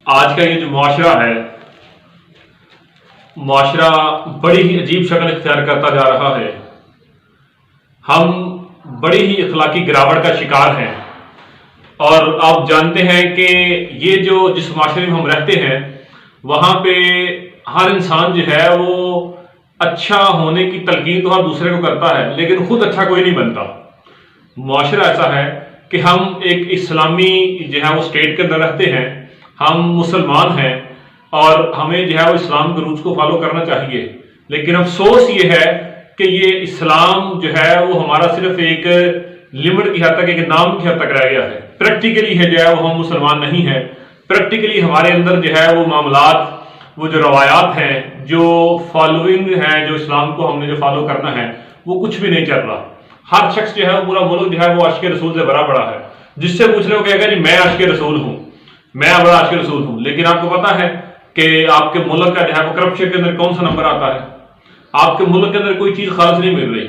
आज का ये जो मुआशरा है, मुआशरा बड़ी ही अजीब शक्ल इख्तियार करता जा रहा है। हम बड़ी ही अखलाकी गिरावट का शिकार हैं। और आप जानते हैं कि ये जो जिस मुआशरे में हम रहते हैं वहां पे हर इंसान जो है वो अच्छा होने की तलकीन तो हर दूसरे को करता है, लेकिन खुद अच्छा कोई नहीं बनता। मुआशरा ऐसा है कि हम एक इस्लामी जो है वो स्टेट के अंदर रहते हैं, हम मुसलमान हैं और हमें जो है वो इस्लाम के रूल्स को फॉलो करना चाहिए। लेकिन अफसोस ये है कि ये इस्लाम जो है वो हमारा सिर्फ एक लिमिट की हद तक, एक नाम की हद तक रह गया है। प्रैक्टिकली है जो है वो हम मुसलमान नहीं है। प्रैक्टिकली हमारे अंदर जो है वो मामलात, वो जो रवायात हैं, जो फॉलोइंग है, जो इस्लाम को हमने जो फॉलो करना है, वो कुछ भी नहीं चल रहा। हर शख्स जो है पूरा मुल्क जो है वो आशिक रसूल से भरा पड़ा है। जिससे पूछ रहे हो कहेगा जी मैं आशिक रसूल हूं, मैं बड़ा आशिक रसूल हूं। लेकिन आपको पता है कि आपके मुल्क का जो है वो करप्शन के अंदर कौन सा नंबर आता है? आपके मुल्क के अंदर कोई चीज खास नहीं मिल रही।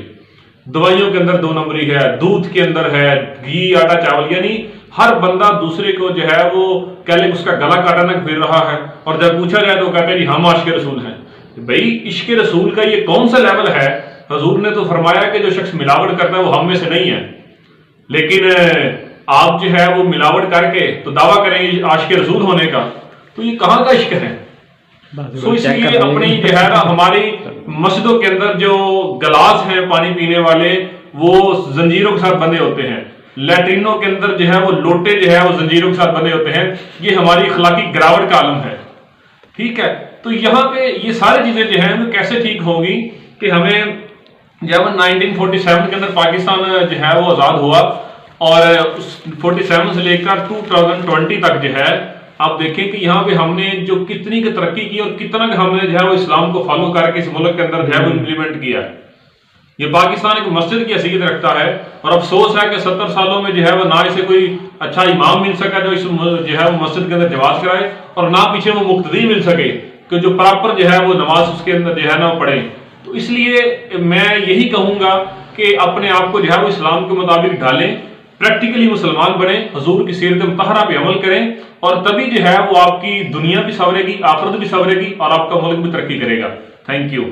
दवाइयों के अंदर 2 नंबरी है, दूध के अंदर है, घी, आटा, चावल, यानी हर बंदा दूसरे को जो है वो कह ले उसका गला काटना फिर रहा है। और जब पूछा जाए तो कहते हैं जी हम आशिक रसूल हैं। भाई इश्क रसूल का ये कौन सा लेवल है? हजूर ने तो फरमाया कि जो शख्स मिलावट करता है वो हम में से नहीं है। लेकिन आप जो है वो मिलावट करके तो दावा करेंगे आशिक रसूल होने का, तो ये कहां का इश्क है? तो इसलिए अपनी जो है ना हमारी मस्जिदों के अंदर जो गिलास हैं पानी पीने वाले वो जंजीरों के साथ बंधे होते हैं। लैट्रिनों के अंदर जो है वो लोटे जो है वो जंजीरों के साथ बंधे होते हैं। ये हमारी अखलाकी गिरावट का आलम है। ठीक है, तो यहाँ पे ये सारी चीजें जो है वो कैसे ठीक होगी कि हमें जब 1947 के अंदर पाकिस्तान जो है वो आजाद हुआ और उस 47 से लेकर 2020 तक जो है आप देखें कि यहाँ पे हमने जो कितनी की तरक्की की और कितना हमने जो है वो इस्लाम को फॉलो करके इस मुल्क के अंदर जो है वो इम्प्लीमेंट किया है। ये पाकिस्तान एक मस्जिद की हैसियत रखता है और अफसोस है कि 70 सालों में जो है वो ना इसे कोई अच्छा इमाम मिल सका जो इस जो है वो मस्जिद के अंदर जवाज कराए, और ना पीछे वो मुक्तदी मिल सके कि जो प्रॉपर जो है वो नमाज उसके अंदर जो है ना पढ़े। तो इसलिए मैं यही कहूंगा कि अपने आप को जो है वो इस्लाम के मुताबिक ढालें, प्रैक्टिकली मुसलमान बने, हजूर की सीरत मुतहरा पे अमल करें, और तभी जो है वो आपकी दुनिया भी संवरेगी, आखिरत भी संवरेगी और आपका मुल्क भी तरक्की करेगा। Thank you.